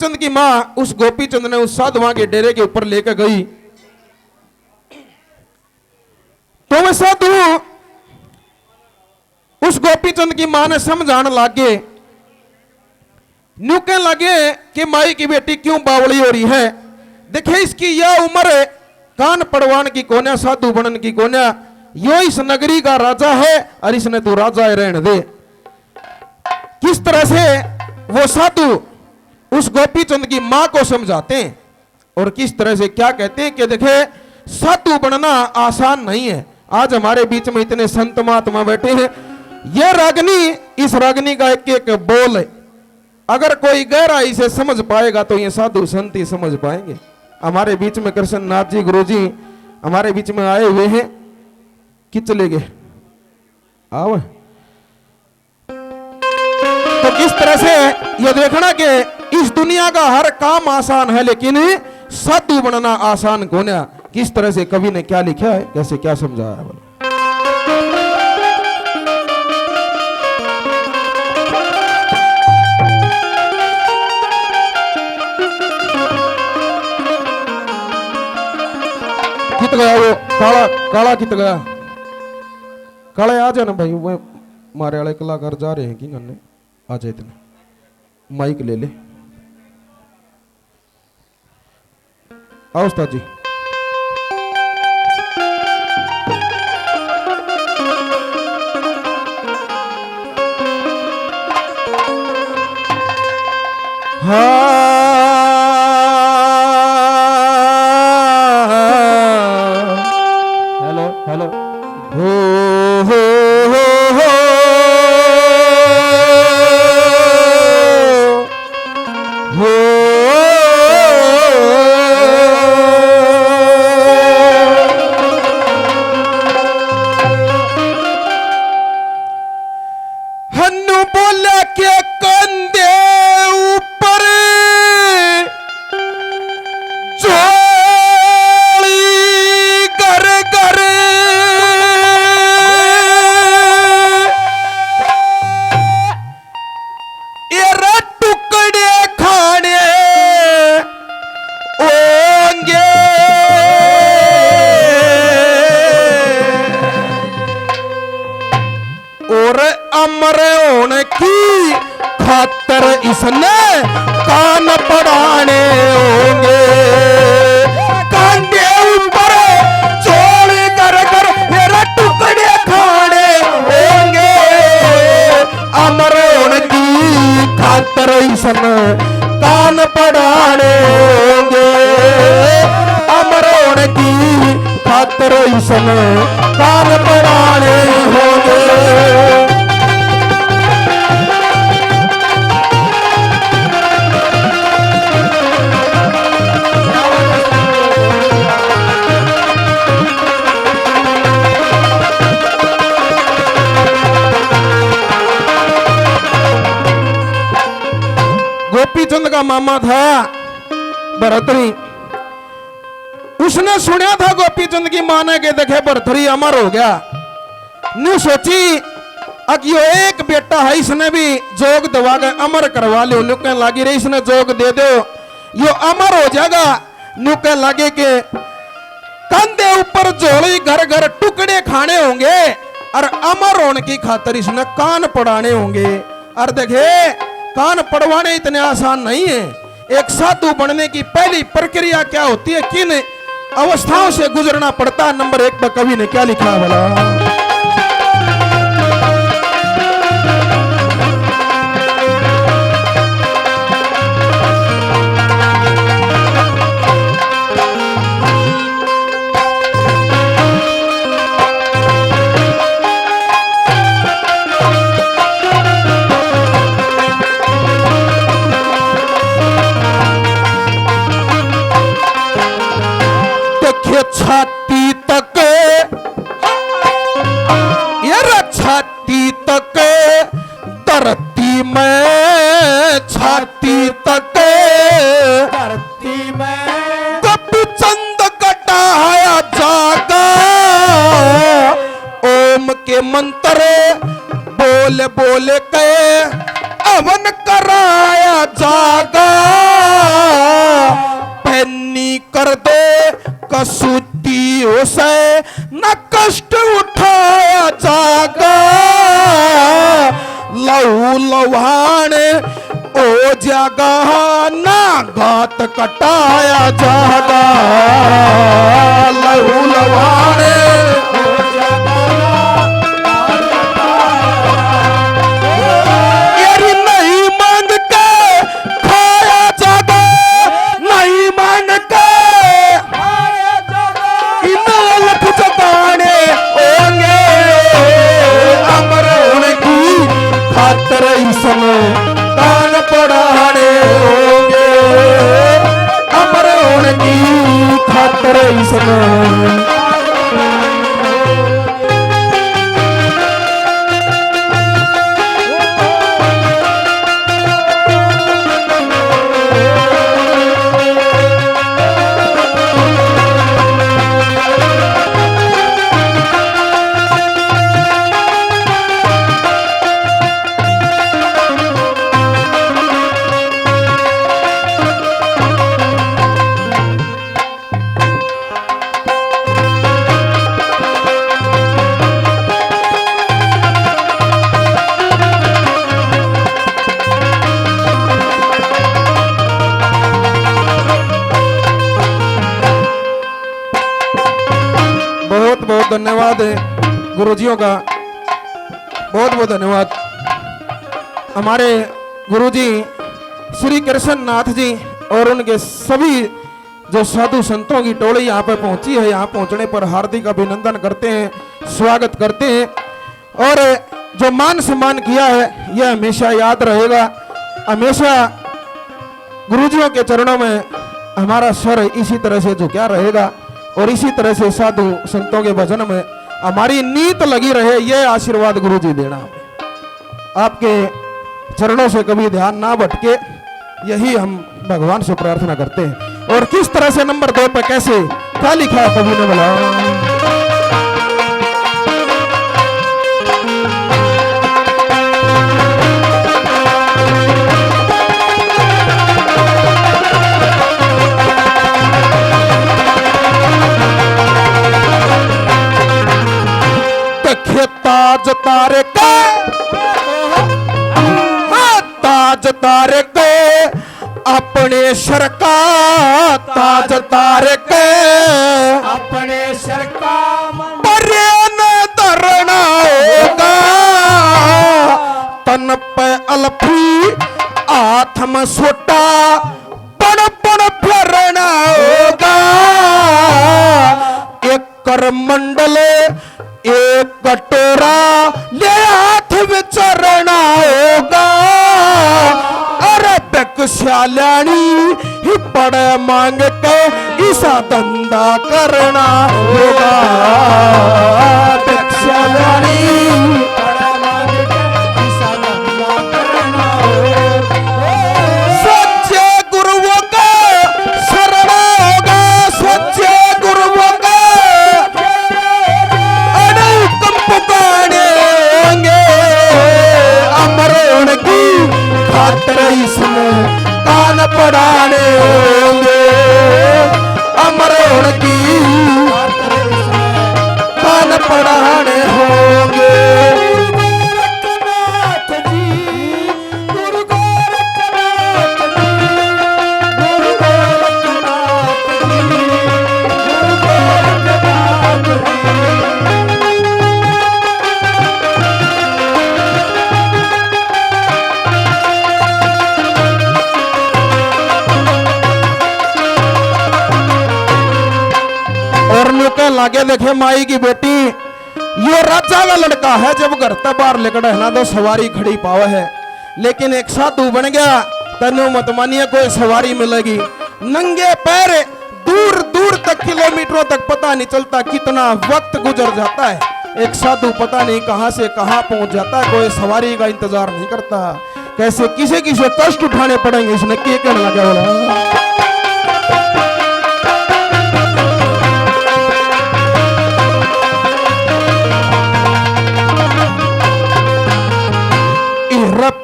चंद की मां उस गोपी चंद ने उस साधुआ के डेरे के ऊपर लेकर गई। तो वह साधु उस गोपी चंद की मां ने समझाने लगे, न्यू कहने लगे कि माई की बेटी क्यों बावली हो रही है, देखे इसकी यह उम्र कान पड़वान की कोन्या, साधु बनन की कोन्या, यो इस नगरी का राजा है और इसने तू राजा रहने दे। किस तरह से वो साधु उस गोपी चंद की मां को समझाते हैं और किस तरह से क्या कहते हैं कि देखे साधु बनना आसान नहीं है। आज हमारे बीच में इतने संत महात्मा बैठे हैं, यह रागनी, इस रागनी का एक एक बोल है, अगर कोई गहराई से समझ पाएगा तो ये साधु संत ही समझ पाएंगे। हमारे बीच में कृष्ण नाथ जी गुरु जी हमारे बीच में आए हुए हैं, कि चले गए आओ। तो किस तरह से यह देखना कि इस दुनिया का हर काम आसान है लेकिन साधु बनना आसान कौन है। किस तरह से कवि ने क्या लिखा है, कैसे क्या समझाया है बोलो। कित गया वो काला, काला कित गया, काले आ जाना भाई, वो मारे वाले कलाकार जा रहे हैं कि गन्ने आ जाए, इतने माइक ले ले, आओ उस्ताद जी। हेलो हेलो हो हो हो हो हो हन्नू बोला के कंधे ऊपर झोली घर घर ये टुकड़े खाने होंगे और अमर होने की खातर इसने कान पढ़ाने होंगे। कांधे ऊपर चोली कर कर मेरा टुकड़े खाने होंगे, अमर होने की खातर इसने कान पढ़ाने होंगे, अमर होने की खातर इसने कान पढ़ाने होंगे। गोपीचंद का मामा था भरतरी, उसने सुना था गोपीचंद की मां ने के देखे भरतरी अमर हो गया, नु सोची अगियो एक बेटा है इसने भी जोग दवा के अमर करवा लो। नु कहने लगी रे इसने जोग दे दो यो अमर हो जाएगा। नु कहने लगे के कंधे ऊपर झोली घर घर टुकड़े खाने होंगे और अमर होने की खातर इसने कान पढ़ाने होंगे। और देखे कान पढ़वाने इतने आसान नहीं है। एक साधु बनने की पहली प्रक्रिया क्या होती है, किन अवस्थाओं से गुजरना पड़ता है। नंबर 1 पर कवि ने क्या लिखा है बोला। छाती तक यार छाती तक धरती में, छाती तक धरती में कभी चंद कटाया जागा, ओम के मंत्र बोले बोले के अवन कराया जागा। से न कष्ट उठाया जागा, लहू लुहान ओ जागा ना गात कटाया जागा, लहू लुहान कान पढ़ाने होंगे, अमर उनकी खातिर इसमें। धन्यवाद गुरुजियों का, बहुत बहुत धन्यवाद। हमारे गुरुजी श्री कृष्ण नाथ जी और उनके सभी जो साधु संतों की टोली यहाँ पे पहुंची है, यहाँ पहुंचने पर हार्दिक अभिनंदन करते हैं, स्वागत करते हैं। और जो मान सम्मान किया है यह हमेशा याद रहेगा। हमेशा गुरुजियों के चरणों में हमारा सर इसी तरह से झुका रहेगा और इसी तरह से साधु संतों के भजन में हमारी नीत लगी रहे, ये आशीर्वाद गुरुजी देना हमें। आपके चरणों से कभी ध्यान ना भटके, यही हम भगवान से प्रार्थना करते हैं। और किस तरह से नंबर 2 पे कैसे क्या लिखा है कवि ने बोला, ताज तारे के, ताज तारे के अपने सर का, ताज तारे के अपने सर का परे न धरना होगा, तन पे अलफी हाथ में सोटा बड़ बड़ फिरना होगा, एक कर मंडल एक कटोरा ले हाथ में चरना होगा, अरे बेकशालानी ही पड़े मांग के ईसा धंधा करना होगा, बेकशालानी पड़े मांग के ईसा धंधा करना होगा, सच्चे गुरुओं का शरण होगा, सच्चे गुरुओं का इसमें कान पढ़ाने होंगे, अमर उनकी कान पढ़ाने होंगे। लागे देखे माई की बेटी, यो राजा का लड़का है, जब घर तक बाहर लेकर है ना तो सवारी खड़ी पावा है, लेकिन एक साधु बन गया तनु मत मानिए कोई सवारी मिलेगी। नंगे पैर दूर दूर तक किलोमीटरों तक पता नहीं चलता कितना वक्त गुजर जाता है। एक साधु पता नहीं कहां से कहां पहुंच जाता है, कोई सवारी का इंतजार नहीं करता। कैसे किसे किसे कष्ट उठाने पड़ेंगे, इसने क्या कहने लगा बोला।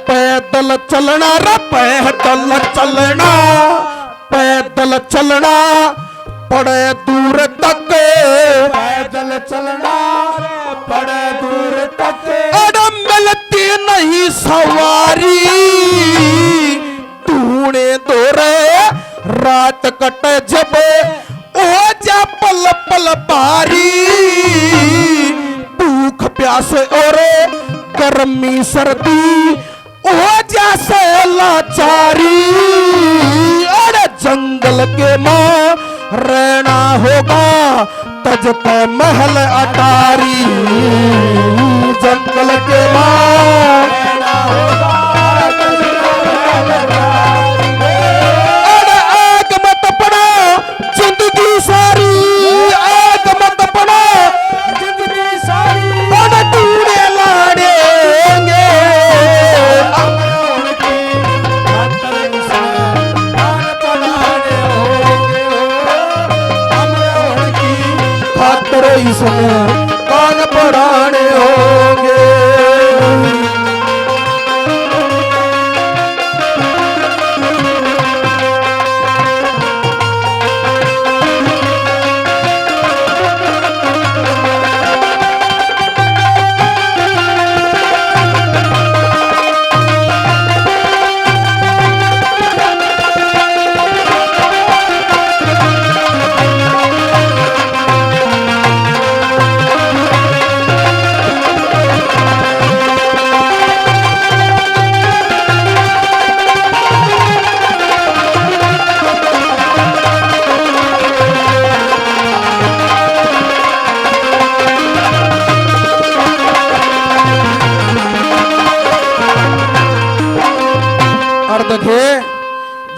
पैदल चलना रे पैदल चलना, पैदल चलना पड़े दूर तक, चलना पड़े दूर तक। अड़ मिलती नहीं सवारी ढूंढे दौरे रात कटे जब ओ जा पल पल बारी भूख प्यास और गर्मी सर्दी ओ जैसे लाचारी। अरे जंगल के माँ रहना होगा तज पे महल अटारी। जंगल के माँ रहना होगा तज पे महल अटारी। अरे आग मत पड़ा जिंदगी सारी आग मत पड़ा जिंदगी सारी। अरे टूटे लाड़ेंगे इसमें कान पढ़ाने होंगे।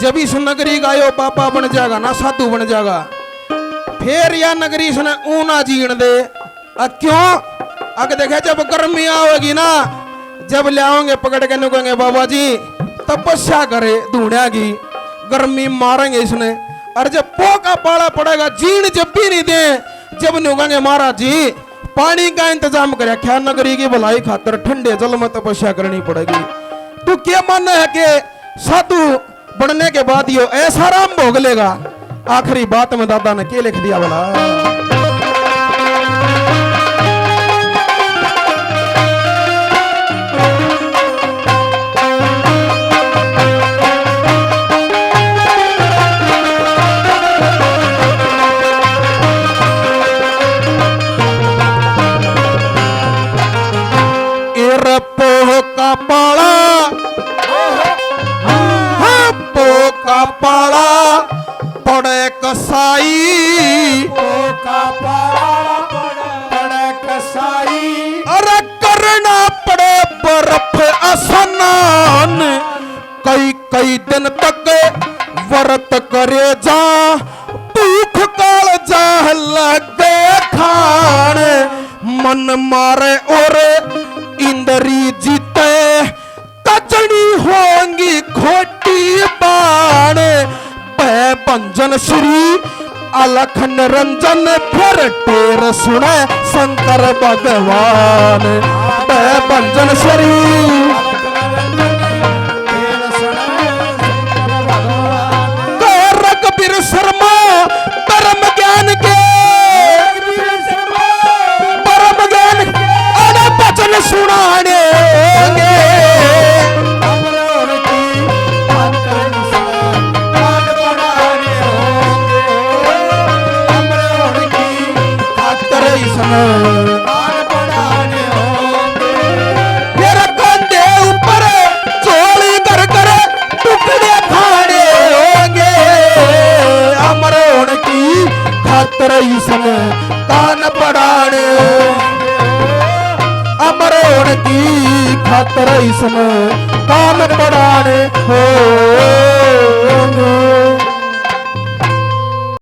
जब इस नगरी का यो पापा बन जाएगा ना साधु बन जाएगा फिर या नगरी इसने ऊना जीण दे। क्यों आगे देखे जब गर्मी आवेगी ना जब ले आओगे पकड़ के नुकेंगे बाबा जी तपस्या करे धूणिया की गर्मी मारेंगे इसने। और जब पोका पाला पड़ेगा जीण जब भी नहीं दे जब नुकेंगे महाराज जी पानी का इंतजाम करे क्या नगरी की भलाई खातर ठंडे जल में तपस्या करनी पड़ेगी। तू क्या मानना है कि साधु बनने के बाद यो ऐसा राम भोग लेगा। आखिरी बात में दादा ने क्या लिख दिया बोला का पाला का पाला पड़े कसाई का पाला पड़े कसाई। अरे करना पड़े बर्फ स्नान कई कई दिन तक व्रत करे जा भूख काल जा लगे खान मन मारे और इंद्री जीते तजनी होंगी खोटी बाण भंजन श्री अलख निरंजन फिर टेर सुने शंकर भगवान भंजन श्री रघुबीर शर्मा परम ज्ञान के परम ज्ञान अरे वचन सुनाने मेरा कंधे ऊपर चोली कर कर टुकड़े खाने होंगे अमर होने की खातर इसमें कान पड़ाने अमर होने की खातर इसमें कान पड़ाने होंगे।